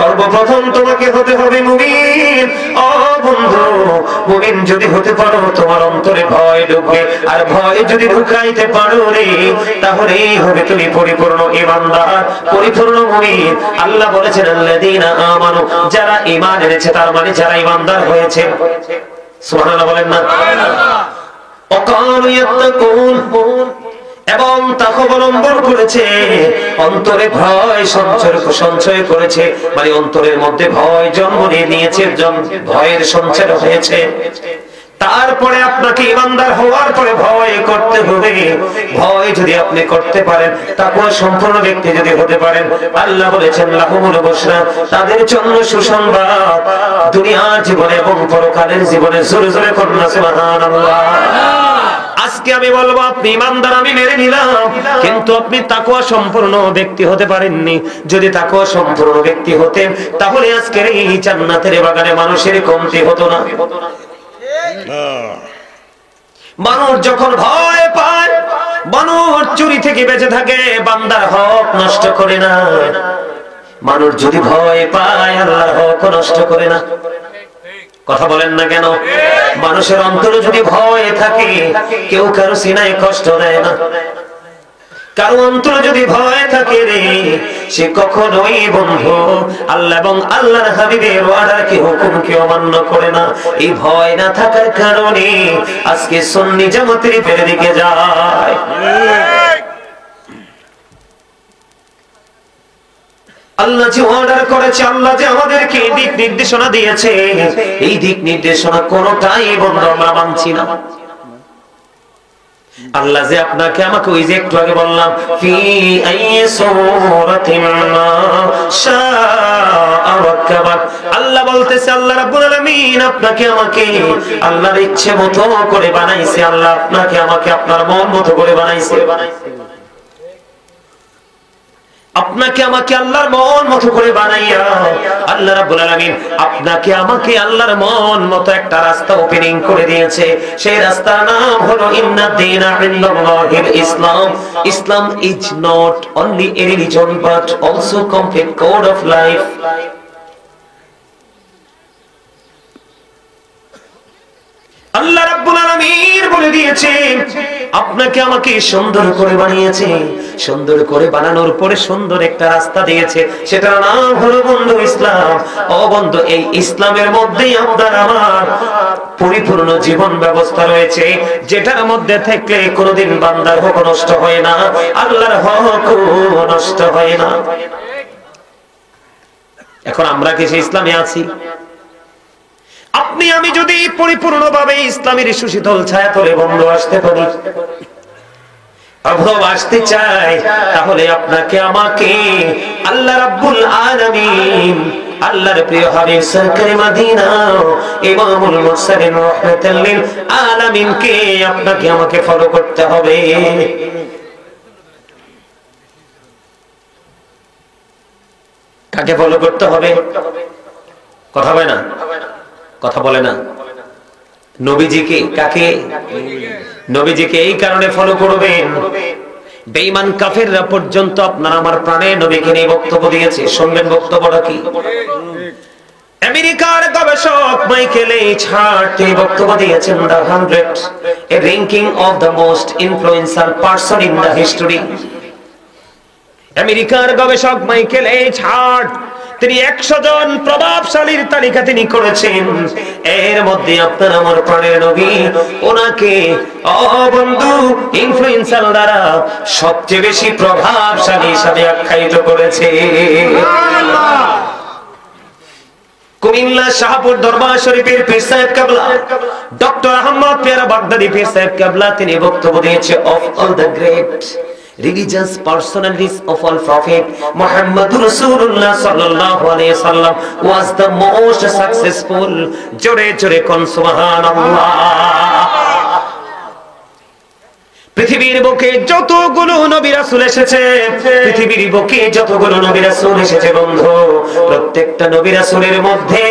সর্বপ্রথম তোমাকে হতে হবে মুমিন। ও বন্ধু, মুমিন যদি হতে পারো তোমার অন্তরে ভয় ঢুকবে, আর ভয় যদি ঢুকাইতে পারো রে, তাহলেই হবে তুমি পরিপূর্ণ ঈমানদার, পরিপূর্ণ মুমিন। আল্লাহ বলেছেন আল্লাযীনা আমানু, যারা ঈমান এনেছে, তার মানে যারা ঈমানদার হয়েছে। সুবহানাল্লাহ বলেন না? ওয়াকানু ইয়াত্তাকুন, এবং তাকে অবলম্বন করেছে, অন্তরে ভয় সঞ্চয় করেছে, মানে অন্তরের মধ্যে ভয় জন্ম নিয়েছে, ভয়ের সঞ্চার হয়েছে। তারপরে আপনাকে ঈমানদার হওয়ার পরে ভয় করতে হবে। ভয় যদি আপনি করতে পারেন, তাকওয়া সম্পূর্ণ ব্যক্তি যদি হতে পারেন, আল্লাহ বলেছেন লাহুমুল বুশরা, তাদের জন্য সুসংবাদ দুনিয়ার জীবনে এবং পরকালের জীবনে। জোরে জোরে করুন সুবহানাল্লাহ। আজকে আমি বলবো আপনি ঈমানদার, আমি মেনে নিলাম, কিন্তু আপনি তাকওয়া সম্পূর্ণ ব্যক্তি হতে পারেননি। যদি তাকওয়া সম্পূর্ণ ব্যক্তি হতেন, তাহলে আজকের এই জান্নাতের বাগানে মানুষের কমতি হতো না। মানুষ যখন ভয় পায়, মানুষ চুরি থেকে বেঁচে থাকে, বান্দার হক নষ্ট করে না। মানুষ যদি ভয় পায়, আল্লাহর হক নষ্ট করে না। কথা বলেন না কেন? মানুষের অন্তরে যদি ভয় থাকে, কেউ কারো সিনায় কষ্ট দেয় না। কারো অন্তরে যদি ভয় থাকে রে, সে কখনোই বন্ধু আল্লাহ এবং আল্লাহর হাবিবের ওয়াদাকে হুকুমকে অমান্য করে না। এই ভয় না থাকার কারণে আজকে সুন্নি জামাতের পেরে দিকে যায়। আল্লাহ যে অর্ডার করেছে, আল্লাহ যে আমাদেরকে দিক নির্দেশনা দিয়েছে, এই দিক নির্দেশনা কোনটাই বন্ধু আমরা মানছি না। আল্লাহ যে আপনাকে আমাকে, ওই যে একটু আগে বললাম, ফি আইয়ি সূরাতিন মা শাআ রাক্কাবা, আল্লাহ বলতেছে, আল্লাহ রাব্বুল আলামিন আপনাকে আমাকে আল্লাহর ইচ্ছে মতো করে বানাইছে। আল্লাহ আপনাকে আমাকে আপনার মন মতো করে বানাইছে। আপনাকে আমাকে আল্লাহর মন মতো করে বানাইয়া আল্লাহ রাব্বুল আলামিন আপনাকে আমাকে আল্লাহর মন মতো একটা রাস্তা ওপেনিং করে দিয়েছে। সেই রাস্তার নাম হলো ইন্নাদ দীনা ইনদাল্লাহিল ইসলাম। Islam is not only a religion but also complete code of life. আল্লাহ রাব্বুল আলামিন বলে দিয়েছে, আপনাকে আমাকে সুন্দর করে বানিয়েছে। সুন্দর করে বানানোর পরে সুন্দর একটা রাস্তা দিয়েছে, সেটার নাম হলো বন্ধু ইসলাম। ও বন্ধু, এই ইসলামের মধ্যেই আপনার আমার পরিপূর্ণ জীবন ব্যবস্থা রয়েছে, যেটার মধ্যে থাকলে কোনোদিন বান্দার হক নষ্ট হয় না, আল্লাহর হক নষ্ট হয় না। এখন আমরা কি সেই ইসলামে আছি? আপনি আমি যদি পরিপূর্ণভাবে ইসলামের সুশীতল ছায়াতলে বন্ধু আসতে পারি, আসতে চাই, তাহলে আপনাকে আমাকে আল্লাহ রাব্বুল আলামিন, আল্লাহর প্রিয় হাবিব সরকারে মদিনা ইমামুল মুরসালিন রাহমাতাল লিল আলামিন কে আপনাকে আমাকে ফলো করতে হবে। কাকে ফলো করতে হবে? কথা বলে না, কথা বলে না। নবীজিকে। কাকে? নবীজিকে। এই কারণে ফলো করবেন, বেঈমান কাফেররা পর্যন্ত আপনার আমার প্রাণে নবীকে নিয়ে বক্তব্য দিয়েছে। শুনবেন বক্তব্যটা কি? আমেরিকার গবেষক মাইকেল এইচ হার্ট তিনি বক্তব্য দিয়েছেন, the 100 A ranking of the most influential person in the history. আমেরিকার গবেষক মাইকেল এইচ হার্ট তিনি 100 জন প্রভাবশালীর তালিকা তিনি করেছেন। এর মধ্যে আপনার আমার প্রাণের নবী, ওনাকে বন্ধু ইনফ্লুয়েন্সার দ্বারা সবচেয়ে বেশি প্রভাবশালী হিসাবে আখ্যায়িত করেছে। কুমিল্লা শাহপুর দরবার শরীফের পীর সাহেব কেবলা ডক্টর আহমদ পেয়ারা বাগদাদি পীর সাহেব কেবলা তিনি বক্তব্য দিয়েছে, of all the great religious personalities of all prophet Muhammad Rasulullah sallallahu alaihi wasallam was the most successful. jore jore kon subhanallah। পৃথিবীর বুকে যতগুলো নবী রাসূল এসেছে, পৃথিবীর বুকে যতগুলো নবী রাসূল এসেছে বন্ধু, প্রত্যেকটা নবী রাসূলের মধ্যে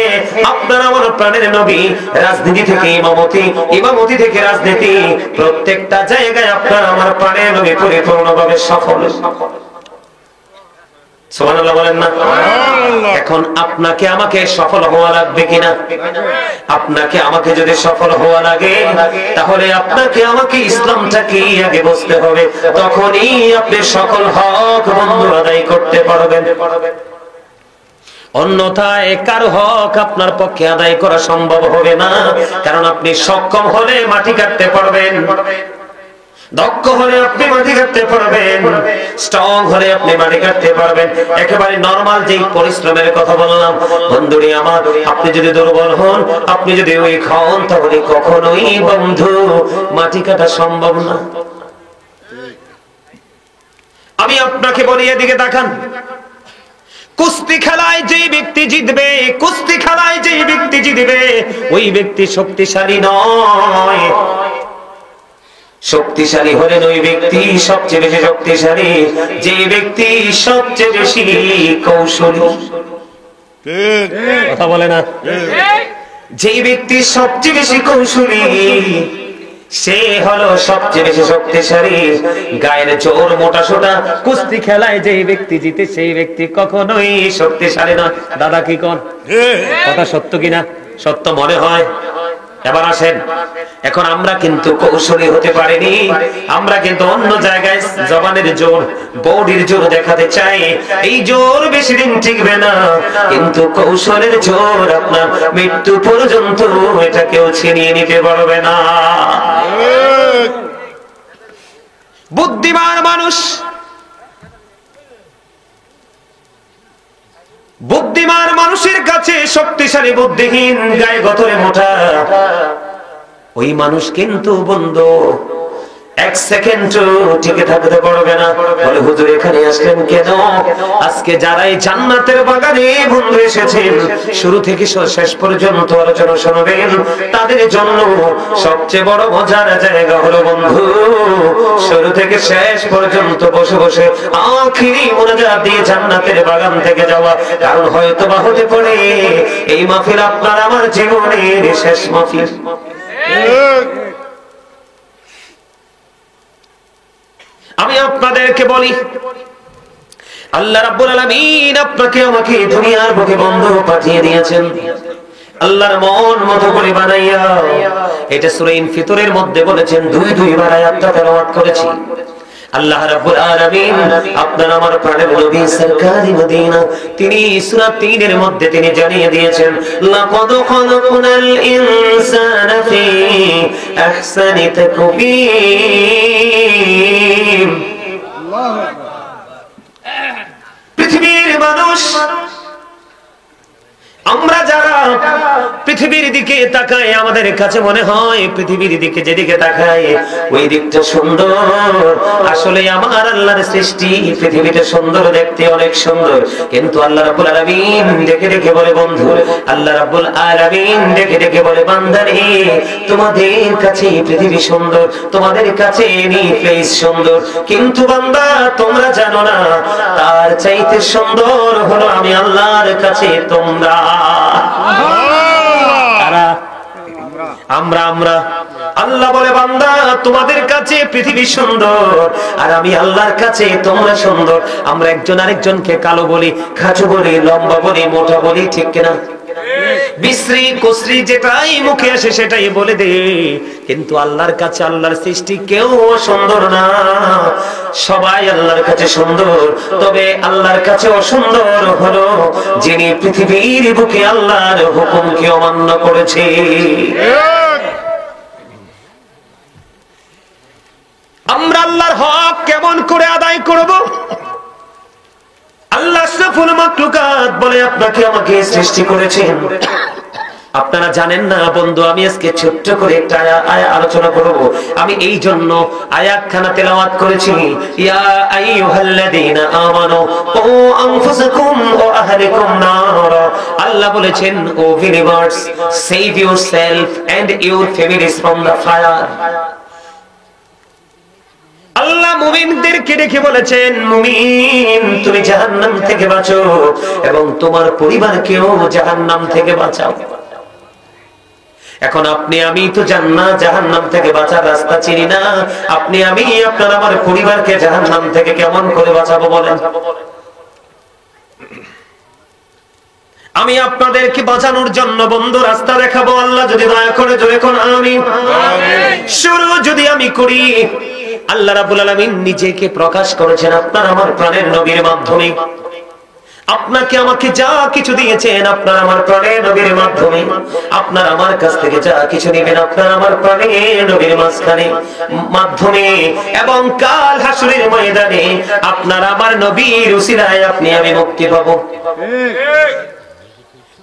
আপনার আমার প্রাণের নবী রাজনীতি থেকে ইমামতি, ইমামতি থেকে রাজনীতি, প্রত্যেকটা জায়গায় আপনার আমার প্রাণের নবী পরিপূর্ণভাবে সফল। সুবহানাল্লাহ বলেন না। এখন আপনাকে আমাকে সফল হওয়া লাগবে কিনা? আপনাকে আমাকে যদি সফল হওয়া লাগে, তাহলে আপনাকে আমাকে ইসলামটা কি আগে বুঝতে হবে, তখনই আপনি সকল হক বন্ধু আদায় করতে পারবেন। অন্যথায় কারো হক আপনার পক্ষে আদায় করা সম্ভব হবে না। কারণ আপনি সক্ষম হলে মাটি কাটতে পারবেন, দক্ষ হলে আপনি মাটি কাটতে পারবেন, স্ট্রং হলে আপনি মাটি কাটতে পারবেন। একেবারে নরমাল যেই পরিশ্রমের কথা বললাম, বন্ধুরে আমার, আপনি যদি দুর্বল হন, আপনি যদি ওই হন, তাহলে কখনোই বন্ধু মাটি কাটা সম্ভব না। আমি আপনাকে বলি, এদিকে তাকান। কুস্তি খেলায় যে ব্যক্তি জিতবে, কুস্তি খেলায় যে ব্যক্তি জিতবে, ওই ব্যক্তি শক্তিশালী নয়। শক্তিশালী হলেন ওই ব্যক্তি সবচেয়ে বেশি শক্তিশালী, যে ব্যক্তি সবচেয়ে বেশি কৌশলী। কথা বলে না? যে ব্যক্তি সবচেয়ে বেশি কৌশলী, সে হলো সবচেয়ে বেশি শক্তিশালী। গায়ের জোর মোটা সোটা কুস্তি খেলায় যে ব্যক্তি জিতে, সেই ব্যক্তি কখনোই শক্তিশালী না। দাদা কি কোন কথা সত্য কিনা? সত্য মনে হয়। এবার আসেন, এখন আমরা কিন্তু কৌশলী হতে পারিনি, আমরা কিন্তু অন্য জায়গায় জবানের জোর, বডির জোর দেখাতে চাই। এই জোর বেশি দিন টিকবে না, কিন্তু কৌশলের জোর আপনার মৃত্যু পর্যন্ত এটা কেউ ছিনিয়ে নিতে পারবে না। বুদ্ধিমান মানুষ, বুদ্ধিমান মানুষের কাছে শক্তিশালী বুদ্ধিহীন, গায়ে গতরে মোটা, ওই মানুষ কিন্তু বন্ধু এক সেকেন্ড টিকে থাকতে পারবে না। বলে, হুজুর এখানে আসলেন কেন? আজকে যারাই জান্নাতের বাগানে বন্ধু এসেছেন, শুরু থেকে শেষ পর্যন্ত আলোচনা শুনবেন, তাদের জন্য সবচেয়ে বড় মজার জায়গা হলো বন্ধু শুরু থেকে শেষ পর্যন্ত বসে বসে আখিরি মুনাজাত দিয়ে জান্নাতের বাগান থেকে যাওয়া। কারণ হয়তো বা হতে পারে এই মাহফিল আপনার আমার জীবনের শেষ মাহফিল। আমি আপনাদেরকে বলি, আল্লাহ রাব্বুল আলামিন আপনাকে আমাকে দুনিয়ার বুকে বন্ধু পাঠিয়ে দিয়েছেন আল্লাহর মন মতো করে বানাইয়া। এটা সূরা ইনফিতরের মধ্যে বলেছেন, দুই বার আয়াতটা তেলাওয়াত করেছি। আল্লাহ রাব্বুল আলামিন আপনার আমার প্রাণের নবী সরকারি মদিনা, তিনি সূরা 3 এর মধ্যে তিনি জানিয়ে দিয়েছেন, লাকাদ খালাকনাল ইনসানা ফি আহসানি তাকবীর। আল্লাহু আকবার। পৃথিবীর মানুষ, আমরা যারা পৃথিবীর দিকে তাকাই, আমাদের কাছে মনে হয় পৃথিবীর দিকে যেদিকে তাকাই ওই দিকটা সুন্দর। আসলে আমার আল্লাহর সৃষ্টি, পৃথিবীটা সুন্দর, দেখতে অনেক সুন্দর, কিন্তু আল্লাহ রাব্বুল আলামিন দেখে দেখে বলে, বন্ধু আল্লাহ রাব্বুল আলামিন দেখে দেখে বলে, বান্দারে তোমাদের কাছে পৃথিবী সুন্দর, তোমাদের কাছে এনি প্লেস সুন্দর, কিন্তু বান্দা তোমরা জানো না তার চাইতে সুন্দর হলো আমি আল্লাহর কাছে তোমরা। আমরা আল্লাহ বলে, বান্দা তোমাদের কাছে পৃথিবী সুন্দর আর আমি আল্লাহর কাছে তোমরা সুন্দর। আমরা একজন আরেকজনকে কালো বলি, খাঁচু বলি, লম্বা বলি, মোটা বলি, ঠিক কিনা? বিশ্রী কুশ্রী যেটাই মুখে আসে সেটাই বলে দে, কিন্তু আল্লাহর কাছে, আল্লাহর সৃষ্টি কেউ সুন্দর না, সবাই আল্লাহর কাছে সুন্দর। তবে আল্লাহর কাছে অসুন্দর হলো যিনি পৃথিবীর বুকে আল্লাহর হুকুমকে অমান্য করেছে। আমরা আল্লাহর হক কেমন করে আদায় করব? আল্লাহ আশরাফুল মাখলুকাত বলে আপনাকে আমাকে সৃষ্টি করেছেন। আপনারা জানেন না বন্ধু, আমি আজকে ছোট্ট করে একটা আয়াত আলোচনা করব। আমি এই জন্য আয়াতখানা তেলাওয়াত করেছি, ইয়া আইয়ুহাল্লাযীনা আমানু ও আনফুসাকুম ওয়া আহলিকুম নারা। আল্লাহ বলেছেন, O believers, save yourself and your families from the fire. আল্লাহ মুমিনদেরকে ডেকে বলেছেন, মুমিন তুমি জাহান্নাম থেকে বাঁচো এবং তোমার পরিবারকেও জাহান্নাম থেকে বাঁচাও। এখন আপনি আমি তো জাহান্নাম থেকে বাঁচার রাস্তা চিনি না, আপনি আমি আপনার আমার পরিবারকে জাহান্নাম থেকে কেমন করে বাঁচাবো বলেন? আমি আপনাদেরকে বাঁচানোর জন্য বন্ধু রাস্তা দেখাবো, আল্লাহ যদি দয়া করে জোরে কোন আমিন। শুরু যদি আমি করি, আল্লাহ রাব্বুল আলামিন নিজেকে প্রকাশ করেছেন আপনার আমার প্রাণের নবীর মাধ্যমে। আপনাকে আমাকে যা কিছু দিয়েছেন আপনার আমার প্রাণের নবীর মাধ্যমে, আপনার আমার কাছ থেকে যা কিছু নেবেন আপনার আমার প্রাণের নবীর মাধ্যমে, এবং কাল হাসরের ময়দানে আপনার আমার নবীর উসিলায় আপনি আমি মুক্তি পাবো।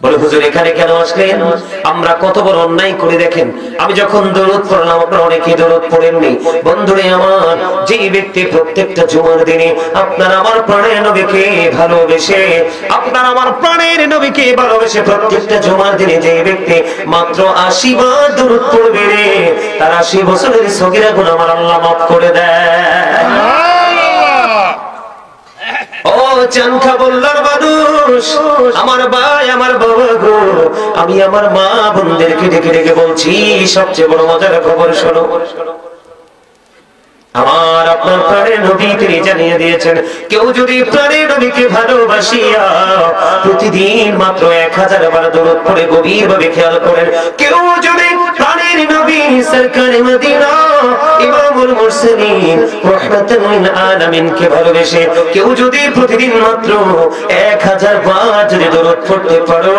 বলে হুজুর এখানে কেন আসলেন? আমরা কত বড় অন্যায় করে দেখেন। আমি যখন দরুদ পড়লাম আপনারা অনেকেই দরুদ পড়েননি। বন্ধুরে আমার, যে ব্যক্তি প্রত্যেকটা জুমার দিনে আপনার আমার প্রাণের নবীকে ভালোবেসে, আপনার আমার প্রাণের নবীকে ভালোবেসে প্রত্যেকটা জুমার দিনে যে ব্যক্তি মাত্র 80 বার দরুদ পড়বে, তার 80 বছরের সগীরা গুনাহ আমার আল্লাহ মাফ করে দেয়। ও চানখা বললার মানুষ, আমার ভাই আমার বাবা গো, আমি আমার মা বোনদেরকে ডেকে ডেকে বলছি, সবচেয়ে বড় মজার খবর শোনো। আমার আপনার প্রাণের নবী তিনি জানিয়ে দিয়েছেন, কেউ যদি প্রাণের নবীকে ভালোবাসিয়া প্রতিদিন মাত্র 1000 বার দরুদ পড়ে, গভীর ভাবে খেয়াল করেন, কেউ যদি প্রাণের নবী সরকারে মদিনা ইমামুল মুরসালিন রাহমাতুল লিল আলামিন কে ভালোবেসে কেউ যদি প্রতিদিন মাত্র 1000 বার যদি দরুদ পড়তে পারো,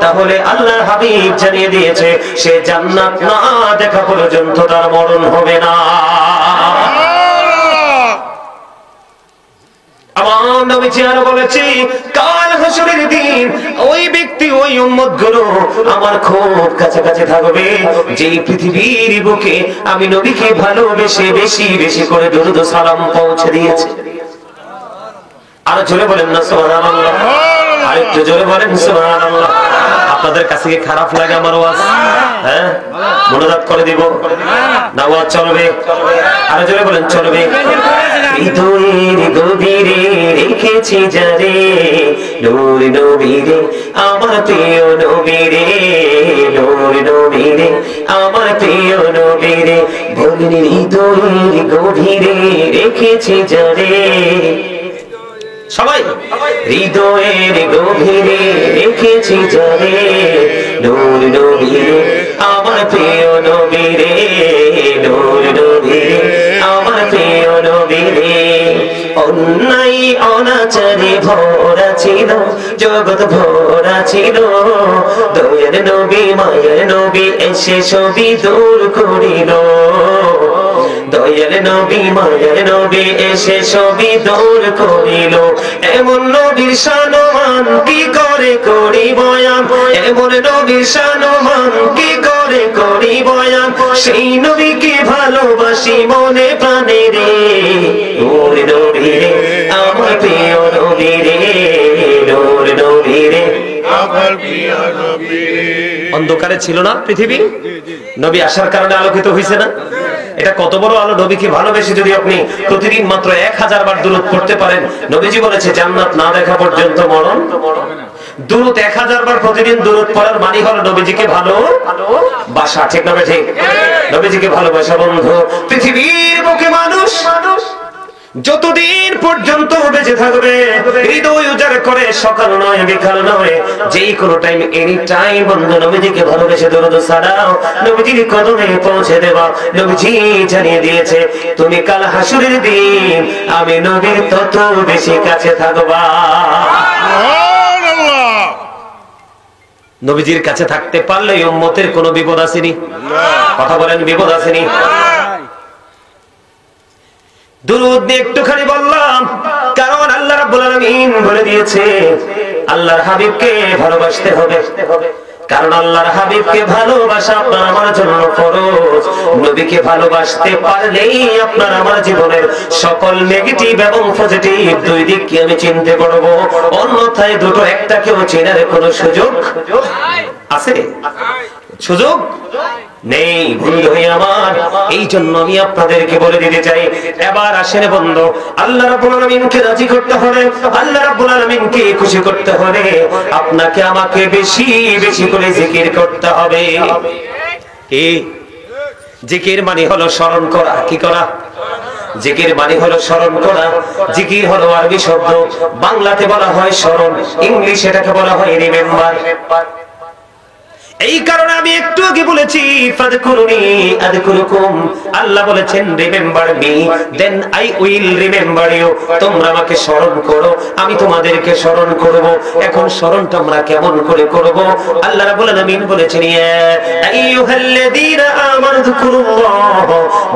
তাহলে আল্লাহর হাবিব জানিয়ে দিয়েছে সে জান্নাত না দেখা পর্যন্ত তার মরণ হবে না। আমার নবীজি আরো বলেছি, কাল হাসরের দিন ওই ব্যক্তি ওই উম্মত গুলো আমার খুব কাছাকাছি থাকবে, যে পৃথিবীর বুকে আমি নবীকে ভালোবেসে বেশি বেশি করে দরুদ ও সালাম পৌঁছে দিয়েছি। আরো জোরে বলেন না সুবহানাল্লাহ, আর একটু জোরে বলেন সুবহানাল্লাহ। আপনাদের কাছে কি খারাপ লাগে আমার ওয়াজ? হ্যাঁ, মনোজাত করে দিব না? ওয়াজ চলবে? আরো জোরে বলেন চলবে। হৃদয়ের গভীরে রেখেছি যারে নূর নবীরে, আমার প্রিয় নবীরে, নূর নবীরে, আমার প্রিয় নবীরে, বলিন হৃদয়ের গভীরে রেখেছি যারে, সবাই হৃদয়ের গভীরে রেখেছি যারে নূর নবীরে, আমার প্রিয় নবীরে, নূর নবীরে, আমার প্রিয় নবীরে। অন্যায় অনাচারে ভরা ছিল জগৎ, ভরা ছিল, দয়ার নবী মায়ের নবী এসে সবই দূর করিল, দয়ার নবী মায়ের নবী এসে সবই দূর করিল। এমন নবীর শানমান কি করে করি বয়ান, এমন নবীর শানমান কি করে করি বয়ান, সেই নবীকে ভালোবাসি মনে প্রাণে রে, নূর নবী রে, আমার প্রিয় নবী রে, নূর নবী রে, আমার প্রিয় নবী রে। অন্ধকারে ছিল না পৃথিবী, নবী আসার কারণে আলোকিত হয়েছে না? এটা কত বড় আলো। নবীকে ভালোবেসে যদি আপনি প্রতিদিন মাত্র 1000 বার দরুদ পড়তে পারেন, নবীজি বলেছে জান্নাত না দেখা পর্যন্ত মরণ। দরুদ 1000 বার প্রতিদিন দরুদ পড়ার মানে হলো নবীজিকে ভালোবাসা, ঠিক না ঠিক? নবীজিকে ভালোবাসা বন্ধু। পৃথিবীর বুকে মানুষ যতদিন পর্যন্ত বেঁচে থাকবে, হৃদয় উজাড় করে সকাল নয় বিকাল নয়, যেই কোনো টাইম, এনি টাইম বন্ধু নবীজিকে ভালোবেসে দরুদ ছাড়াও নবীজির কদমে পৌঁছে দেবা। নবীজি জানিয়ে দিয়েছে, তুমি কাল হাসরের দিন আমি নবীর তত বেশি কাছে থাকবা। নবীজির কাছে থাকতে পারলে উম্মতের কোনো বিপদ আসেনি। কথা বলেন, বিপদ আসেনি? দুরূদ নিয়ে একটুখানি বললাম, কারণ আল্লাহ রাব্বুল আলামিন বলে দিয়েছে আল্লাহর হাবিবকে ভালোবাসতে হবে, কারণ আল্লাহর হাবিবকে ভালোবাসা আপনার আমার জন্য ফরজ। নবীকে ভালোবাসতে পারলেই আপনার আমার জীবনের সকল নেগেটিভ এবং পজিটিভ দুই দিককে আমি চিনতে পারবো, অন্যথায় দুটো একটাকেও চেনার কোনো সুযোগ আছে? সুযোগ নেই বন্ধু আমার। এই জন্য আমি আপনাদেরকে বলে দিতে চাই, এবার আসেন বন্ধু, আল্লাহ রাব্বুল আলামিনকে রাজি করতে হবে, আল্লাহ রাব্বুল আলামিনকে খুশি করতে হবে, আপনাকে আমাকে বেশি বেশি করে জিকির করতে হবে। কি জিকির মানে হলো স্মরণ করা। কি করা? জিকির মানে হলো স্মরণ করা। জিকির হলো আরবি শব্দ, বাংলাতে বলা হয় স্মরণ, ইংলিশে এটাকে বলা হয় রিমেম্বার। এই কারণে আমি একটু আগে বলেছি ফাযকুরুনি আযকুরুকুম, আল্লাহ বলেছেন remember me then I will remember you, তোমরা আমাকে স্মরণ করো আমি তোমাদেরকে স্মরণ করব। এখন স্মরণটা আমরা কেমন করে করব? আল্লাহ রাব্বুল আলামিন বলেছেন ইয়া আইয়ুহাল্লাযীনা আমানু যকুরুল্লাহ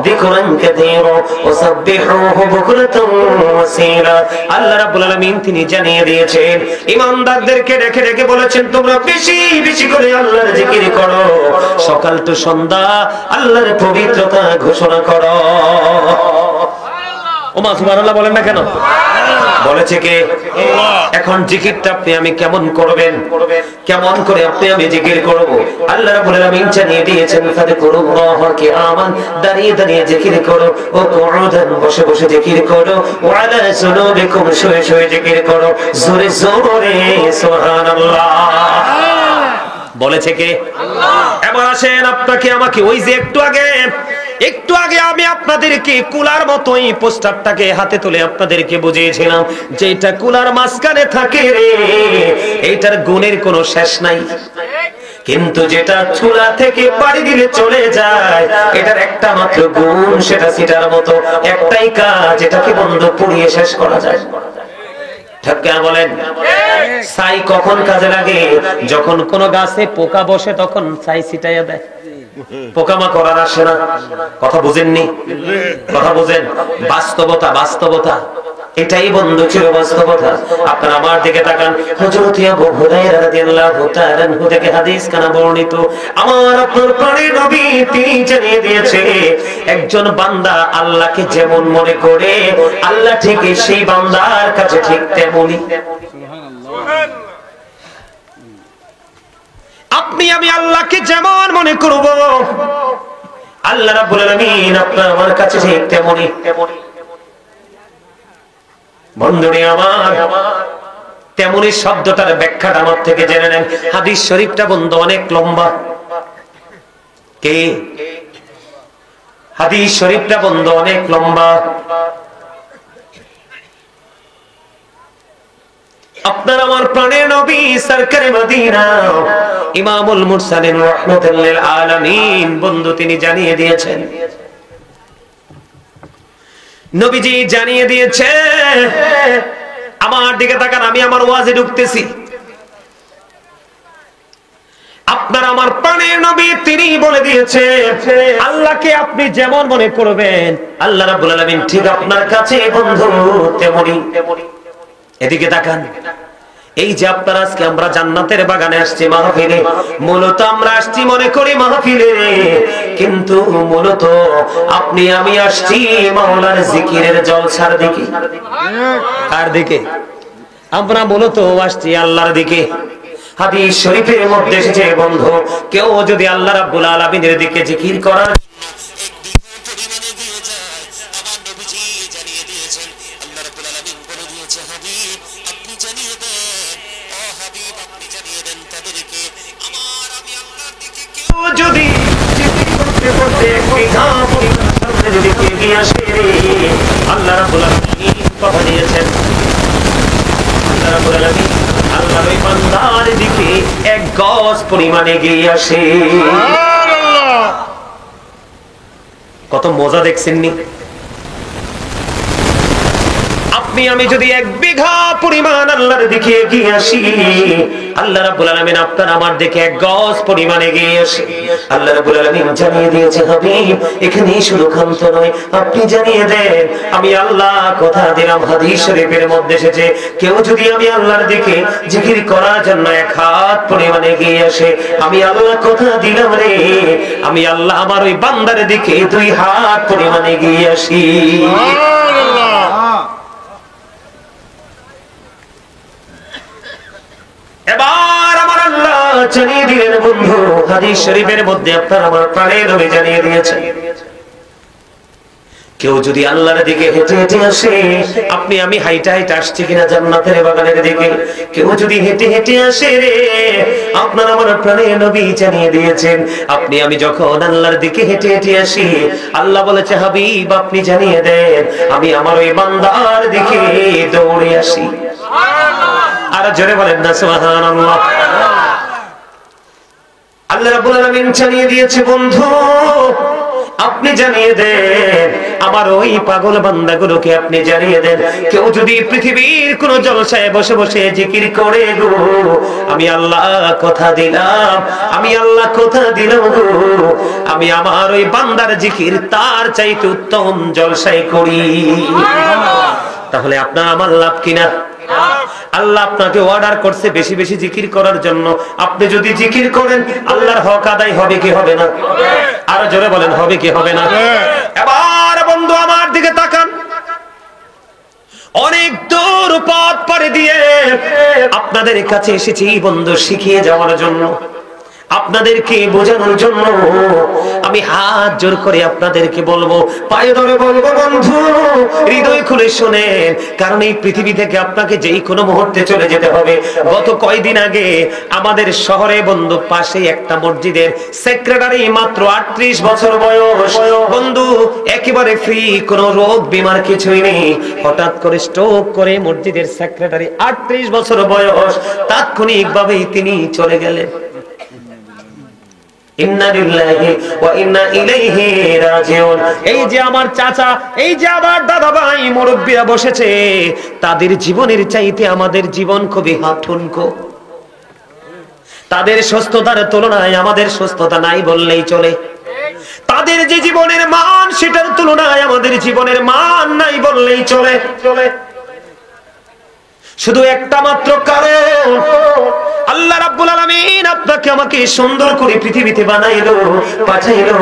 যিকরান কাসীরা ওয়াসাব্বিহুহু বুকরাতান ওয়াসীলা। আল্লাহ রাব্বুল আলামিন তিনি জানিয়ে দিয়েছেন, ঈমানদারদেরকে রেখে রেখে বলেছেন তোমরা বেশি বেশি করে আল্লাহ জিকির করো, সকাল তো সন্ধ্যা আল্লাহর পবিত্রতা ঘোষণা করো। ওমা সুবহানাল্লাহ বলেন না কেন? বলেছে কে? আল্লাহ। এখন জিকিরটা আপনি আমি কেমন করবেন? কেমন করে আপনি আমি জিকির করব? আল্লাহ রাব্বুল আলামিন জানিয়ে দিয়েছেন ফাযকুরুল্লাহ কিয়ামান, দাঁড়িয়ে দাঁড়িয়ে জিকির করো, ও কুউদান বসে বসে জিকির করো, ওয়া আলা জুনুবিকুম শুয়ে শুয়ে জিকির করো, জোরে জোরে সুবহানাল্লাহ। বলেছে কে? আল্লাহ। এবার আসেন আপনাকে আমাকে ওই যে একটু আগে আমি আপনাদেরকে কুলার মতোই পোস্টারটাকে হাতে তুলে আপনাদেরকে বুঝিয়েছিলাম যে এটা কুলার মাঝখানে থাকে রে, এইটার গুণের কোনো শেষ নাই। কিন্তু যেটা চুলা থেকে পাড়ি দিলে চলে যায়, এটার একটা মাত্র গুণ, সেটা সিটার মতো, একটাই কাজ, এটাকে বন্ধ পুড়িয়ে শেষ করা যায়। ঠিক কিনা বলেন? ছাই কখন কাজে লাগে? যখন কোন গাছে পোকা বসে তখন ছাই ছিটাইয়া দেয়, পোকামাকড় আর আসে না। কথা বুঝেননি? কথা বুঝেন? বাস্তবতা এটাই বন্ধু ছিল, বাস্তবতা। আপনারা আমার দিকে তাকান, হযরত আবু হুরায়রা রাদিয়াল্লাহু তাআলা আনহু থেকে হাদিস কানা বর্ণিত, আমার আপনার প্রাণের নবী তিনি জানিয়ে দিয়েছে একজন বান্দা আল্লাহকে যেমন মনে করে আল্লাহ ঠিক সেই বান্দার কাছে ঠিক তেমনই। আপনি আমি আল্লাহকে যেমন মনে করব, আল্লাহ রাব্বুল আলামিন আপনার আমার কাছে ঠিক তেমনই। বন্ধুরে আমার, তেমনি শব্দটার ব্যাখ্যাটা আমার থেকে জেনে নেন। হাদিস শরীফটা বন্ধু অনেক লম্বা। কে? হাদিস শরীফটা বন্ধু অনেক লম্বা। আপনার আমার প্রাণের নবী সরকারে মদিনা ইমামুল মুরসালিন রাহমাতুল লিল আলামিন বন্ধু তিনি জানিয়ে দিয়েছেন, নবীজি জানিয়ে দিয়েছে, আমার দিকে তাকান, আমি আমার ওয়াজে ঢুকতেছি। আপনার আমার প্রাণের নবী তিনি বলে দিয়েছে আল্লাহকে আপনি যেমন মনে করবেন আল্লাহ রাব্বুল আলামিন ঠিক আপনার কাছে বন্ধু তেমনি। এদিকে তাকান, এই যে আপনারা আজকে আমরা জান্নাতের বাগানে আসছি মাহফিলে, মূলত আমরা আসছি মনে করি মাহফিলে, কিন্তু মূলত আপনি আমি আসছি মাওলার জিকিরের জলসার দিকে। কার দিকে? আমরা মূলত আসছি আল্লাহর দিকে। হাদিস শরীফের মধ্যে এসেছে বন্ধু, কেউ যদি আল্লাহ রাব্বুল আলামিনের দিকে জিকির করার যদি আল্লাহ রাব্বুল আলামিন কথা দিয়েছেন, আল্লাহ রাব্বুল আলামিন আল্লাহর ওই বান্দার দিকে এক গজ পরিমাণে এগিয়ে আসে। কত মজা দেখছেন নি? আপনি আমি যদি এক বিঘা পরিমাণ আল্লাহর দিকে এগিয়ে আসি, আল্লাহ রাব্বুল আলামিন আপনার আমার দিকে এক গজ পরিমাণ এগিয়ে আসে। আল্লাহ রাব্বুল আলামিন জানিয়ে দিয়েছে হাবিব এখানেই শুধু ক্ষান্ত নয়, আপনি জানিয়ে দেন আমি আল্লাহ কথা দিলাম। হাদিস শরীফের মধ্যে এসেছে কেউ যদি আমি আল্লাহর দিকে জিকির করার জন্য এক হাত পরিমাণ এগিয়ে আসে, আমি আল্লাহ কথা দিলাম রে, আমি আল্লাহ আমার ওই বান্দার দিকে 2 হাত পরিমাণ এগিয়ে আসি। এবার আমার আল্লাহ জানিয়ে দিলেন বন্ধু, হাদিস শরীফের মধ্যে আপনার আমার প্রাণের নবী জানিয়ে দিয়েছেন কেউ যদি আল্লাহর দিকে হেঁটে হেঁটে আসে, আপনি আমি হাইটা হাইটা আসছি কিনা জান্নাতের বাগানের দিকে, কেউ যদি হেঁটে হেঁটে আসে রে, আপনার আমার প্রাণের নবী জানিয়ে দিয়েছেন, আপনি আমি যখন আল্লাহর দিকে হেঁটে হেঁটে আসি, আল্লাহ বলেছে হাবিব আপনি জানিয়ে দেন আমি আমার ওই বান্দার দিকে দৌড়ে আসি। আর জোরে বলেন না সুবহানাল্লাহ। আল্লাহ রাব্বুল আলামিন জানিয়ে দিয়েছে বন্ধু আপনি জানিয়ে দেন আমার ওই পাগল বান্দাগুলোকে আপনি জানিয়ে দেন, কেউ যদি পৃথিবীর কোন জলসায় বসে বসে জিকির করে গো, আমি আল্লাহ কথা দিলাম, আমি আল্লাহ কথা দিলাম গো, আমি আমার ওই বান্দার জিকির তার চাইতে উত্তম জলসায় করি। তাহলে আপনার আমার লাভ কিনা? আল্লাহ আপনাকে অর্ডার করছে বেশি বেশি জিকির করার জন্য। আপনি যদি জিকির করেন আল্লাহর হক আদায় হবে কি হবে না? আরো জোরে বলেন হবে কি হবে না? এবার বন্ধু আমার দিকে তাকান, অনেক দূর পথ পাড়ি দিয়ে আপনাদের কাছে এসেছি বন্ধু শিখিয়ে যাওয়ার জন্য, আপনাদেরকে বোঝানোর জন্য। আমি হাত জোর করে আপনাদেরকে বলবো, পায়ে ধরে বলবো বন্ধু হৃদয় খুলে শোনেন, কারণ এই পৃথিবী থেকে আপনাকে যেই কোনো মুহূর্তে চলে যেতে হবে। গত কয়দিন আগে আমাদের শহরে বন্ধু পাশে একটা মসজিদের সেক্রেটারি, মাত্র 38 বছর বয়স বন্ধু, একেবারে ফ্রি, কোনো রোগ বিমার কিছুই নেই, হঠাৎ করে স্ট্রোক করে মসজিদের সেক্রেটারি 38 বছর বয়স, তাৎক্ষণিকভাবেই তিনি চলে গেলেন। এই যে আমার চাচা, এই যে আমার দাদা ভাই মুরব্বীরা বসেছে, তাদের জীবনের চাইতে আমাদের জীবন খুবই হাঁটুনকো। তাদের সুস্থতার তুলনায় আমাদের সুস্থতা নাই বললেই চলে। তাদের যে জীবনের মান সেটার তুলনায় আমাদের জীবনের মান নাই বললেই চলে। শুধু একটা মাত্র কারণ, আল্লাহ রাব্বুল আলামিন আপনাকে আমাকে সুন্দর করে পৃথিবীতে বানাইলো, পাঠাইলো,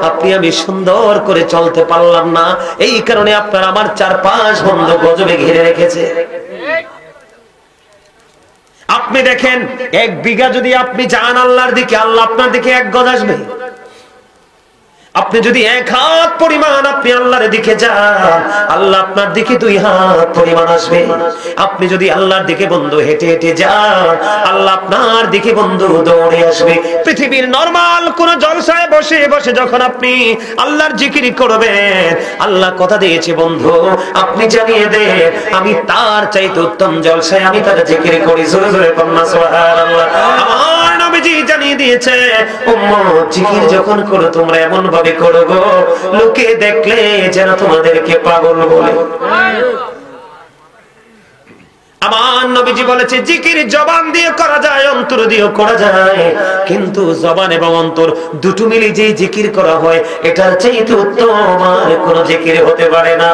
আপনি আমি সুন্দর করে চলতে পারলাম না, এই কারণে আপনার আমার চারপাশ বন্ধ গজবে ঘিরে রেখেছে। আপনি দেখেন 1 বিঘা যদি আপনি যান আল্লাহর দিকে, আল্লাহ আপনার দিকে 1 গজ আসবে। আপনি যদি 1 হাত পরিমাণ আপনি আল্লাহর দিকে যান, আল্লাহ আপনার দিকে 2 হাত পরিমাণ আসবে। আপনি যদি আল্লাহর দিকে বন্ধু হেঁটে হেঁটে যান, আল্লাহ আপনার দিকে বন্ধু দৌড়ে আসবে। পৃথিবীর নরমাল কোন জলসায় বসে বসে যখন আপনি আল্লাহর জিকির করবেন, আল্লাহ কথা দিয়েছে বন্ধু আপনি জানিয়ে দেন আমি তার চাইতে উত্তম জলসায় আমি তার জিকির করি। জোরে জোরে কন্যা সুবহানাল্লাহ। আমার নবীজি জানিয়ে দিয়েছে উম্মত জিকির যখন করো তোমরা এমন ভাবে করো গো, লোকে দেখলে যেন তোমাদেরকে পাগল বলে। আমার নবীজি বলেছে জিকির জবান দিয়ে করা যায়, অন্তর দিয়েও করা যায়, কিন্তু জবান এবং অন্তর দুটো মিলে যে জিকির করা হয় এটার চাইতে উত্তম আর কোনো জিকির হতে পারে না।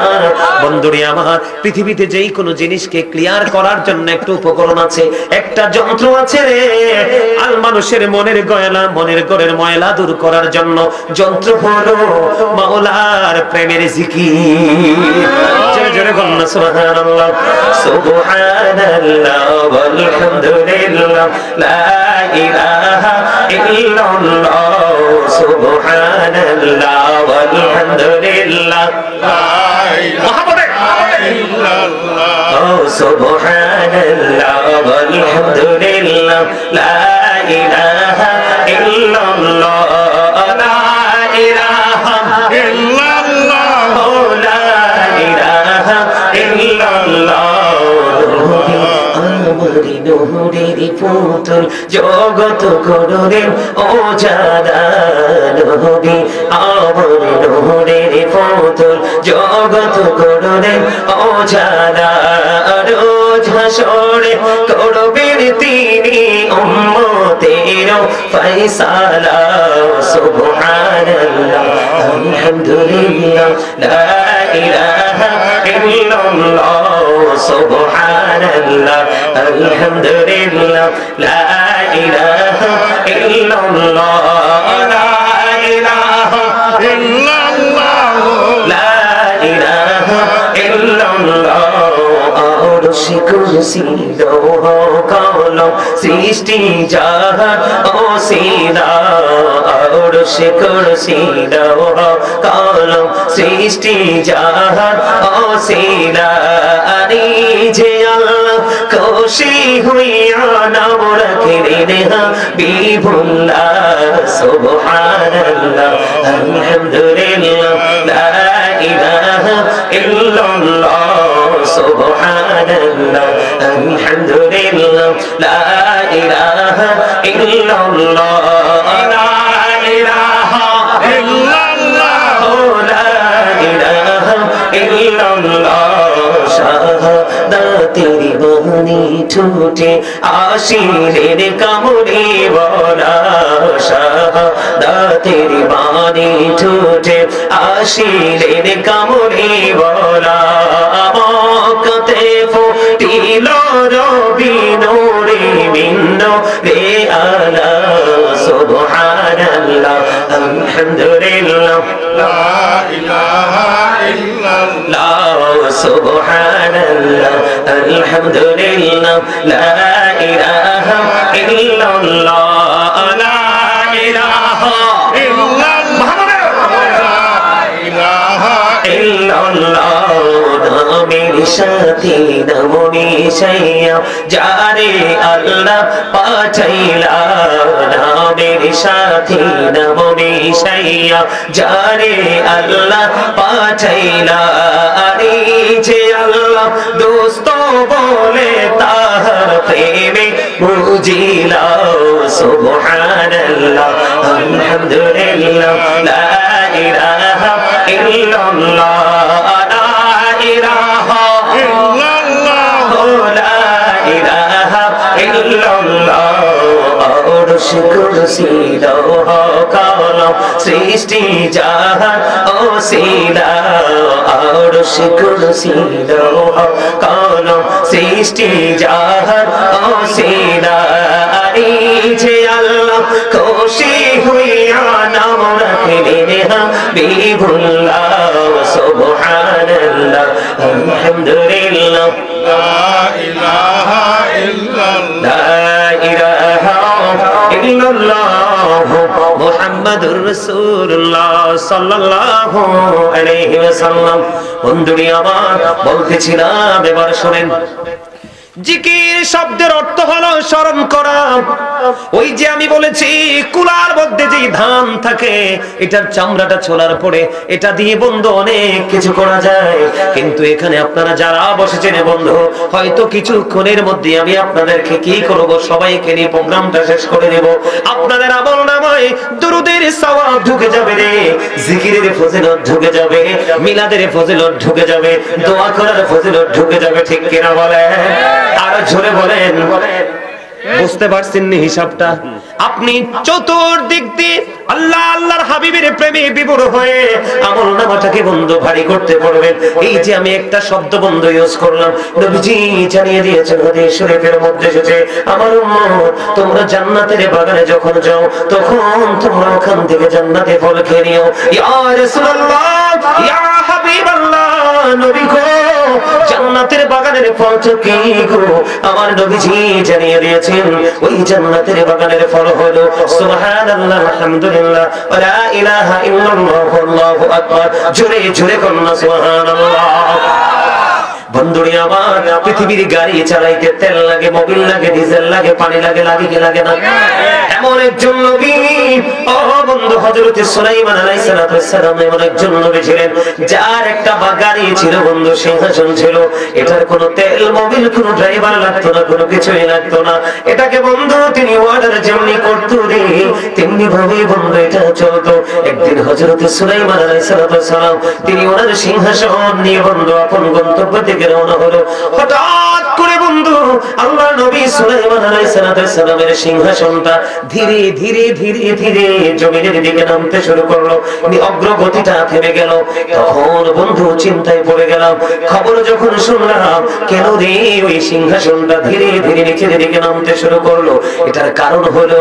বন্ধুরে আমার, পৃথিবীতে যেই কোনো জিনিসকে ক্লিয়ার করার জন্য একটা উপকরণ আছে, একটা যন্ত্র আছে রে। আর মানুষের মনের গয়লা, মনের ঘরের ময়লা দূর করার জন্য যন্ত্র হলো মাওলার প্রেমের জিকির। জোরে জোরে বলুন সুবহানাল্লাহ। সুবহানাল্লাহ ওয়ালহামদুলিল্লাহ লা ইলাহা ইল্লাল্লাহ। সুবহানাল্লাহ ওয়ালহামদুলিল্লাহ লা ইলাহা ইল্লাল্লাহ। সুবহানাল্লাহ ওয়ালহামদুলিল্লাহ লা ইলাহা ইল্লাল্লাহ। লা ইলাহা ইল্লাল্লাহ লা ইলাহা ইল্লাল্লাহ। নহরের পুতুল জগত করলেন ও জাদা নবী, আমার নহরের পুতুল জগত করলেন ও জাদা। রোজ হাসরে করবেন তিনি উম্মতের ফয়সালা। সুবহানাল্লাহ আলহামদুলিল্লাহ লা ইলাহা ইল্লাল্লাহ। সুবহানাল্লাহ আলহামদুলিল্লাহ লা ইলাহা ইল্লাল্লাহ। লা ইলাহা ইল্লাল্লাহ লা ইলাহা ইল্লাল্লাহ। আর রশি কুরসি লৌহ কলম সৃষ্টি জাহান অসীলা রশি কুরসি লৌহ কলম সৃষ্টি জাহান অসীলা আরে যে আল্লাহ খুশি হইয়া নাম রাখিলেন হাবিবুল্লাহ সুবহানাল্লাহ আলহামদুলিল্লাহ লা ইলাহা ইল্লাল্লাহ সুবহানাল্লাহ আলহামদুলিল্লাহ লা ইলাহা ইল্লাল্লাহ লা ইলাহা ইল্লাল্লাহ লা ইলাহা ইল্লাল্লাহ শাহাদাতের বাণী ছুটে আসিলেন কামড়ে বলা শাহাদাতের বাণী ছুটে আসিলেন কামড়ে বলা মক্কাতে ফুটিল রবি নূরে মিন্ন রে আলা সুবহানাল্লাহ আলহামদুলিল্লাহ লা ইলাহা ইল্লাল্লাহ সুবহানাল্লাহ আলহামদুলিল্লাহ লা ইলাহা ইল্লাল্লাহ লা ইলাহা ইল্লাল্লাহ নামের সাথে নাম মিশাইয়া যারে আল্লাহ পাঠাইলা নামের সাথে নাম মিশাইয়া যারে আল্লাহ পাঠাইলা আরে যে আল্লাহ দোস্ত বলে তাহার প্রেমে বুঝিলা সুবহানাল্লাহ আলহামদুলিল্লাহ লা ইলাহা ইল্লাল্লাহ লা ইলাহা ইল্লাল্লাহ লা ইলাহা ইল্লাল্লাহ রশি কুরসি লৌহ কলম সৃষ্টি জাহান অসীলা রশি কুরসি লৌহ কলম সৃষ্টি জাহান অসীলা আরে যে আল্লাহ খুশি হইয়া নাম রাখিলেন হাবিবুল্লাহ সুবহানাল্লাহ আলহামদুলিল্লাহ লা ইলাহা ইল্লাল্লাহ লা ইলাহা ইল্লাল্লাহ মুহাম্মাদুর রাসূলুল্লাহ সাল্লাল্লাহু আলাইহি ওয়াসাল্লাম। বন্ধুরা আমার বলতেছিলাম, এবার শুনেন। জিকির শব্দের অর্থ হলো স্মরণ করা। ওই যে আমি বলেছি কুলার মধ্যে যে ধান থাকে, এটার চামড়াটা ছোলার পরে এটা দিয়ে বন্ধু অনেক কিছু করা যায়। কিন্তু এখানে আপনারা যারা বসেছেন বন্ধু, হয়তো কিছুক্ষণের মধ্যে আমি আপনাদেরকে কি করব, সবাইকে নিয়ে প্রোগ্রামটা শেষ করে দেব। আপনাদের আমল নামায় দুরুদের সওয়াব ঢুকে যাবে রে, জিকিরের ফজিলত ঢুকে যাবে, মিলাদের ফজিলত ঢুকে যাবে, দোয়া করার ফজিলত ঢুকে যাবে। ঠিক কিনা বলেন? আরো জোরে বলেন। বুঝতে পারছেন নি হিসাবটা? আপনি চতুর্দিক দিয়ে আল্লাহ আল্লাহর হাবিবের প্রেমে বিভোর হয়ে আমল নামাটাকে বন্ধু ভারী করতে পারবেন। এই যে আমি একটা শব্দ বন্ধু ইউজ করলাম, নবীজি জানিয়ে দিয়েছেন হাদিস শরীফের মধ্যে যে আমার উম্মত তোমরা জান্নাতের বাগানে যখন যাও তখন তোমরা ওখান থেকে জান্নাতের ফল খেয়ে নিও। ইয়া রাসূলুল্লাহ, ইয়া হাবিবাল্লাহ, নবী গো জান্নাতের বাগানের ফল কি গো? আমার নবীজি জানিয়ে দিয়েছেন ওই জান্নাতের বাগানের ফল হলো সুবহানাল্লাহ, আলহামদুলিল্লাহ, লা ইলাহা ইল্লাল্লাহ, আল্লাহু আকবার। জোরে জোরে কন্যা সুবহানাল্লাহ। বন্ধুরা আমার, পৃথিবীর গাড়ি চালাইতে তেল লাগে, মোবিল লাগে, ডিজেল লাগে, পানি লাগে, লাগে কি লাগে না? এমন একজন নবী, ও বন্ধু, হযরত সুলাইমান আলাইহিস সালাম এমন একজন নবী ছিলেন যার একটা গাড়ি ছিল বন্ধু, সিংহাসন ছিল। এটার কোনো তেল, মোবিল, কোনো ড্রাইভার লাগতো না, কোনো কিছুই লাগতো না। এটাকে বন্ধু তিনি অর্ডার যেমনি করতো রে, তেমনি ভাবে বন্ধু এটা চলতো। একদিন হযরত সুলাইমান আলাইহিস সালাম তিনি ওনার সিংহাসন নিয়ে বন্ধু আপন গন্তব্য থেকে রওনা হলো। হঠাৎ করে বন্ধু বন্ধু, আল্লাহ নবী সুলাইমান আলাইহিস সালামের সিংহাসনটা ধীরে ধীরে ধীরে ধীরে জমিনের দিকে নামতে শুরু করলো, অগ্রগতিটা থেমে গেল। তখন বন্ধু চিন্তায় পড়ে গেলাম, খবর যখন শুনলাম কেন রে ওই সিংহাসনটা ধীরে ধীরে নিচের দিকে নামতে শুরু করলো, এটার কারণ হলো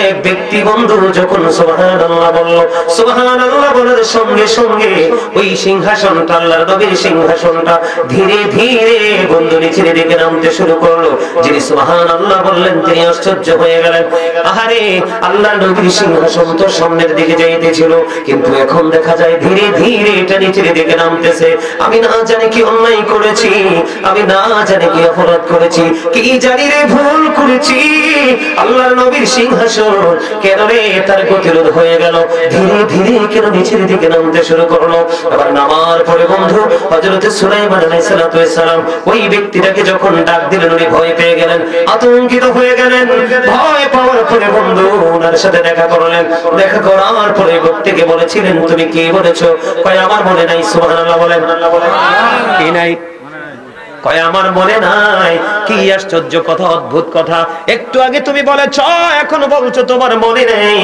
এক ব্যক্তি বন্ধু যখন সুবহানাল্লাহ বলল, সুবহানাল্লাহ বলার সঙ্গে সঙ্গে ওই সিংহাসনটা, আল্লাহর নবীর সিংহাসনটা ধীরে ধীরে বন্ধু নিচের দিকে নামতে শুরু করলো। যিনি সুবহানাল্লাহ বললেন তিনি আশ্চর্য হয়ে গেলেন, আহারে আল্লাহর নবীর সিংহাসন তো সামনের দিকে যাইতেছিল, কিন্তু এখন দেখা যায় ধীরে ধীরে এটা নিচের দিকে নামতেছে। আমি না জানি কি অন্যায় করেছি, আমি না জানি কি অপরাধ করেছি, কি জানি রে ভুল করেছি, আল্লাহর নবীর সিংহাসন কেন রে তার গতিরোধ হয়ে গেল, ধীরে ধীরে কেন নিচের দিকে নামতে শুরু করলো। আবার নামার পরে বন্ধু হযরত সুলাইমান আলাইহিস সালাম ওই ব্যক্তিটাকে যখন ডাক দিলেন উনি ভয় পেয়ে গেলেন, আতঙ্কিত হয়ে গেলেন। ভয় পাওয়ার পরে বন্ধু ওনার সাথে দেখা করলেন। দেখা করার পরে ব্যক্তিকে বলেছিলেন তুমি কি বলেছো? কয় আমার মনে নাই। সুবহানাল্লাহ বলেন। কি নাই? কয় আমার মনে নাই। কি আশ্চর্য কথা, অদ্ভুত কথা, একটু আগে তুমি বলেছ এখন বলছো তোমার মনে নেই,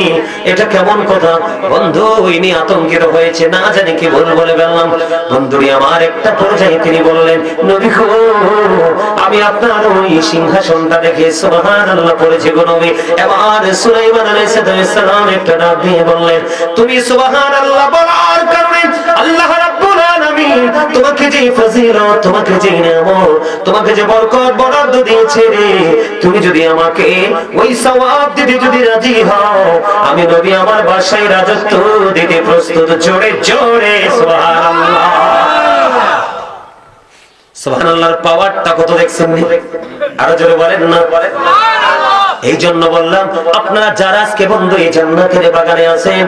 এটা কেমন কথা? বন্ধু ইনি আতঙ্কিত হয়েছে, না জানি কি ভুল বলে ফেললাম। বন্ধুরি আমার একটা পর্যায়ে তিনি বললেন, নবী গো আমি আপনার ওই সিংহাসনটা দেখে সুবহানাল্লাহ পড়েছি গো নবী। এবার সুলাইমান আলাইহিস সালাম একটা ডাক দিয়ে বললেন, তুমি সুবহানাল্লাহ বলার কারণে আল্লাহ রাব্বুল আলামিন তোমাকে যে ফজিলত, তোমাকে যে নিয়ামত, তোমাকে যে বরকত বরাদ্দ দিয়েছে রে, তুমি যদি আমাকে ওই সওয়াব দিতে যদি রাজি হও, আমি নবী আমার বাসায় রাজত্ব দিতে প্রস্তুত। জোরে জোরে সুবহানাল্লাহ। সুবহানাল্লাহর পাওয়ারটা কত দেখছেন? আরো জোরে বলেন না। এই জন্য বললাম আপনারা যারা আজকে বন্ধু এই জান্নাতের বাগানে আছেন,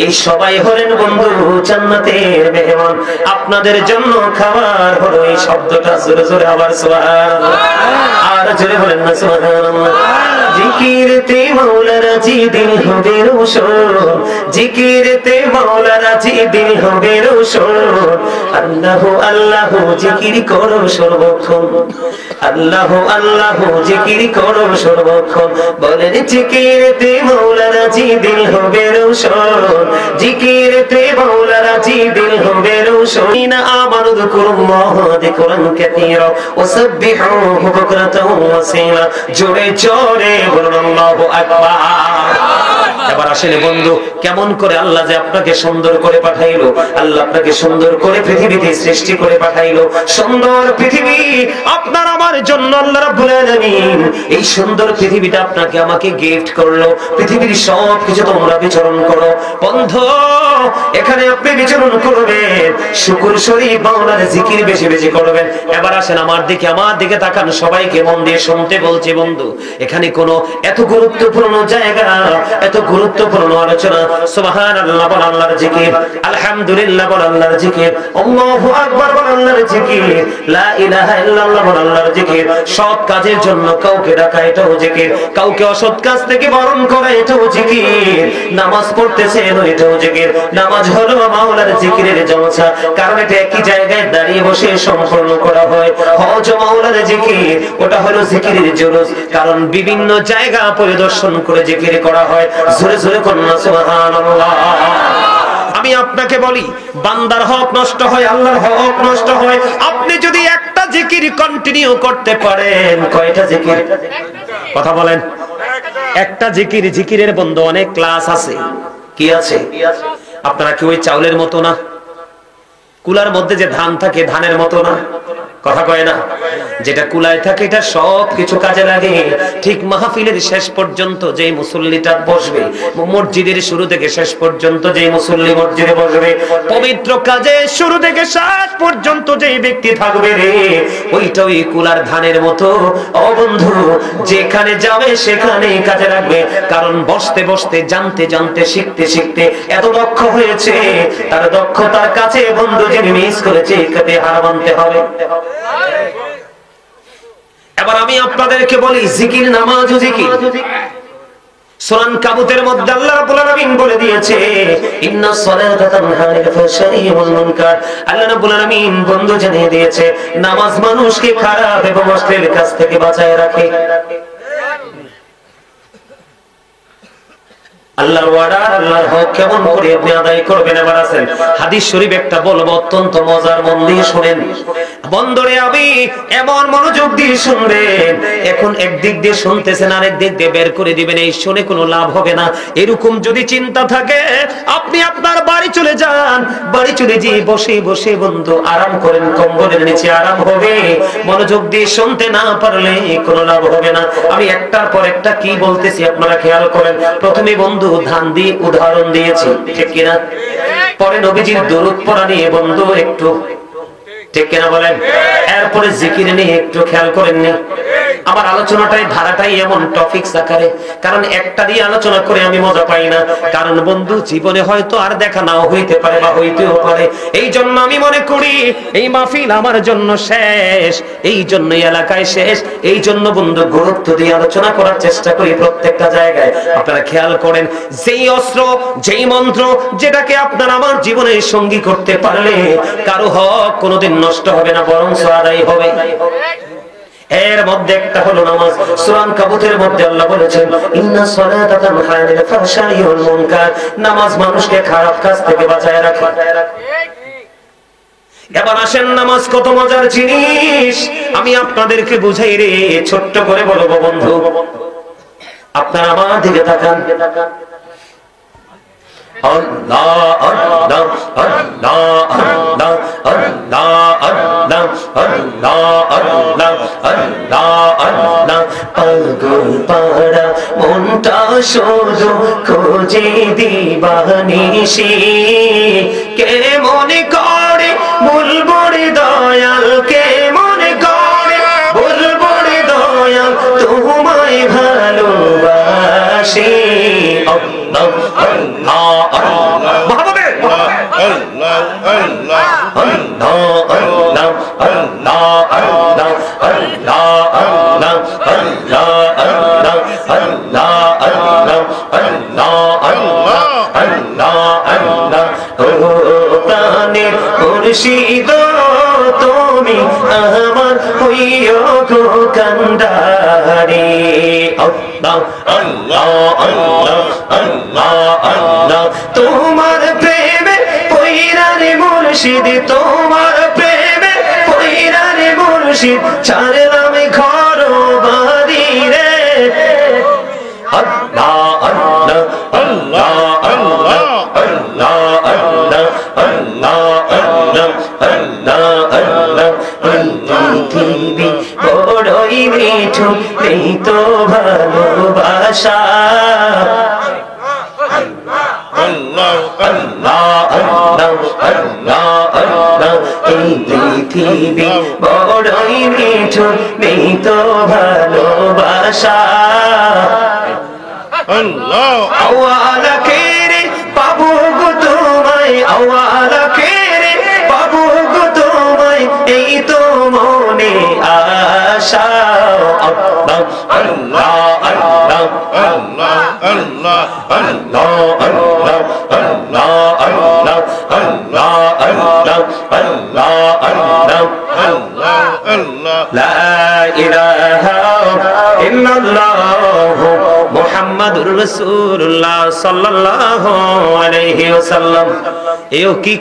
এই সবাই হলেন বন্ধু জান্নাতের মেহমান। আপনাদের জন্য খাবার হলো এই শব্দটা। জোরে জোরে আবার সুবহানাল্লাহ। আর জোরে বলেন না সুবহানাল্লাহ। জিকিরতে মাওলা রাজি দিল হবে রোশন, জিকিরতে মাওলা রাজি দিল হবে রোশন। আল্লাহ আল্লাহ জিকির করো সর্বক্ষণ, আল্লাহ আল্লাহ জিকির করো সর্বক্ষণ। বলেন জিকিরতে মাওলা রাজি দিল হবে রোশন, জিকিরতে মাওলা রাজি দিল হবে রোশন। আমানু যিকুরুল্লাহ যিকরান কাসীরা ওয়াসাব্বিহুহু বুকরাতাও ওয়া আসীলা। জোরে জোরে বলুন আল্লাহু আকবার। এবার আসলে বন্ধু কেমন করে আল্লাহ যে আপনাকে সুন্দর করে পাঠাইলো, আল্লাহ আপনাকে সুন্দর করে পৃথিবীতে সৃষ্টি করে পাঠাইলো। সুন্দর পৃথিবী আপনার আমার জন্য আল্লাহ রাব্বুল আলামিন এই সুন্দর পৃথিবীটা আপনাকে আমাকে গিফট করলো। পৃথিবীর সব কিছু তোমরা বিচরণ করো বন্ধু, এখানে আপনি বিচরণ করবেন, শুকর শরীফ মাওলার জিকির বেশি বেশি করবেন। এবার আসেন আমার দিকে তাকান, সবাইকে মন দিয়ে শুনতে বলছি বন্ধু। এখানে কোনো এত গুরুত্বপূর্ণ জায়গা, এত গুরুত্বপূর্ণ আলোচনা। সুবহানাল্লাহ বল আল্লাহর জিকির, আলহামদুলিল্লাহ বল আল্লাহর জিকির, আল্লাহু আকবার বল আল্লাহর জিকির, লা ইলাহা ইল্লাল্লাহ বল আল্লাহর জিকির। সৎ কাজের জন্য কাউকে ডাকা এটাও জিকির, কাউকে অসৎ কাজ থেকে বারণ করা এটাও জিকির। নামাজ পড়তেছেন এটাও জিকির। নামাজ হলো মাওলার জিকিরের জলসা, কারণ এটা একই জায়গায় দাঁড়িয়ে বসে সম্পন্ন করা হয়। হজ মাওলার জিকির, ওটা হলো জিকিরের জুলুস, কারণ বিভিন্ন জায়গা পরিদর্শন করে জিকির করা হয়। জোরে জোরে কন্যা সুবহানাল্লাহ। আমি আপনাকে বলি বান্দার হক নষ্ট হয়, আল্লাহর হক নষ্ট হয়। আপনি যদি একটা জিকির কন্টিনিউ করতে পারেন, কয়টা জিকির? কথা বলেন। একটা জিকির, জিকিরের বন্ধু অনেক ক্লাস আছে। কি আছে? আপনারা কি ওই চাউলের মতো না? কুলার মধ্যে যে ধান থাকে ধানের মতো না? কথা কয় না? যেটা কুলায় থাকে এটা সব কিছু কাজে লাগে। ঠিক মাহফিলের শেষ পর্যন্ত যে মুসল্লিটা বসবে, মসজিদের শুরু থেকে শেষ পর্যন্ত যে মুসল্লি মসজিদে বসবে, পবিত্র কাজে শুরু থেকে শেষ পর্যন্ত যে ব্যক্তি থাকবে রে, ওইটা ওই কুলার ধানের মতো। ও বন্ধু, যেখানে যাবে সেখানে কাজে লাগবে, কারণ বসতে বসতে, জানতে জানতে, শিখতে শিখতে এত দক্ষ হয়েছে, তার দক্ষতার কাছে বন্ধু যিনি মিস করেছে এটাতে হার মানতে হবে। এবার আমি আপনাদেরকে বলি জিকির, নামাজ ও জিকির। সূরা কাবুতের মধ্যে আল্লাহ রাব্বুল আলামিন বলে দিয়েছে ইন্নাস সালাতা তানহা আনিল ফাহশাই ওয়াল মুনকার। আল্লাহ রাব্বুল আলামিন বন্ধু জানিয়ে দিয়েছে নামাজ মানুষকে খারাপ এবং অশ্লীল কাজ থেকে বাঁচায় রাখে। আল্লাহর ওয়াদা আল্লাহর হক কেমন করে আপনি আদায় করবেন এবার আছেন। হাদিস শরীফ একটা বলবো, অত্যন্ত মজার, মন দিয়ে শুনেন বন্ধুরে। আমি এমন মনোযোগ দিয়ে শুনবেন, এখন একদিক দিয়ে শুনতেছেন আর একদিক দিয়ে বের করে দিবেন, এই শুনে কোনো লাভ হবে না। এরকম যদি চিন্তা থাকে আপনি আপনার বাড়ি চলে যান, বাড়ি চলে গিয়ে বসে বসে বন্ধু আরাম করেন, কম্বলের নিচে আরাম হবে। মনোযোগ দিয়ে শুনতে না পারলে কোনো লাভ হবে না। আমি একটার পর একটা কি বলতেছি আপনারা খেয়াল করেন। প্রথমে বন্ধু ধান দিয়ে উদাহরণ দিয়েছি, ঠিক কিনা? পরে নবীজির দরুদ পড়া নিয়ে বন্ধু একটু, ঠিক কিনা বলেন? এরপরে জিকির নিয়ে একটু খেয়াল করেননি? আমার আলোচনাটাই ধারাটাই এমন টপিকস আকারে, কারণ একটা দিয়ে আলোচনা করে আমি মজা পাই না। কারণ বন্ধু জীবনে হয়তো আর দেখা নাও হইতে পারে বা হইতেও পারে। এই জন্য আমি মনে করি এই মাহফিল আমার জন্য শেষ, এই জন্য এলাকায় শেষ। এই জন্য বন্ধু গুরুত্ব দিয়ে আলোচনা করার চেষ্টা করি প্রত্যেকটা জায়গায়। আপনারা খেয়াল করেন, যেই অস্ত্র, যেই মন্ত্র যেটাকে আপনারা আমার জীবনের সঙ্গী করতে পারলে কারো হক কোনোদিন নষ্ট হবে না, বরং আদায় হবে। এর মধ্যে একটা হলো নামাজ। সূরা কাবুতের মধ্যে আল্লাহ বলেছেন ইন্নাস সালাতা তানহা আনিল ফাহশাই ওয়াল মুনকার, নামাজ মানুষকে খারাপ কাজ থেকে বাঁচায় রাখে। এবার আসেন, নামাজ কত মজার জিনিস আমি আপনাদেরকে বুঝাই রে, ছোট্ট করে বলবো বন্ধু। আপনারা আমার দিকে তাকান। আল্লাহ আল্লাহ আল্লাহ আল্লাহ আল্লাহ আল্লাহ আল্লাহ আল্লাহ আল্লাহ আল্লাহ। পাগল পাড়া মনটা শুধু খোঁজে দিবানিশি, কে মনে করে বলবো রে দয়াল, কে মনে করে বলবো রে দয়াল তোমায় ভালোবাসি। আল্লাহ আল্লাহ আল্লাহ মহব্বতে আল্লাহ আল্লাহ আল্লাহ আল্লাহ আল্লাহ আল্লাহ আল্লাহ আল্লাহ আল্লাহ আল্লাহ আল্লাহ আল্লাহ আল্লাহ আল্লাহ আল্লাহ। ও প্রাণের মুর্শিদ তুমি আমার হইও গো কান্ডারি। আল্লাহ আল্লাহ আল্লাহ আল্লাহ আল্লাহ। তোমার প্রেমে পয়রা রে মুর্শিদ, তোমার প্রেমে পয়রা রে মুর্শিদ, ছাড়লাম ঘর বাড়ি রে। আল্লাহ আল্লাহ আল্লাহ আল্লাহ আল্লাহ আল্লাহ আল্লাহ আল্লাহ আল্লাহ আল্লাহ। পৃথিবী বড়ই মিঠু, এই তো ভালোবাসা। আল্লাহ আল্লাহ আল্লাহ আল্লাহ আল্লাহ। এই পৃথিবী বড়ই মিঠু, এই তো ভালোবাসা। আল্লাহ আওয়ালা কেরে পাবো গো তোমায়, আওয়ালা কেরে পাবো গো তোমায়, এই তো মনে আশা। আল্লাহ আল্লাহ আল্লাহ আল্লাহ আল্লাহ আল্লাহ আল্লাহ আল্লাহ আল্লাহ আল্লাহ আল্লাহ আল্লাহ আল্লাহ আল্লাহ আল্লাহ। লা ইলাহা ইল্লাল্লাহ মুহাম্মাদুর রাসূলুল্লাহ সাল্লাল্লাহু আলাইহি ওয়াসাল্লাম। এও কি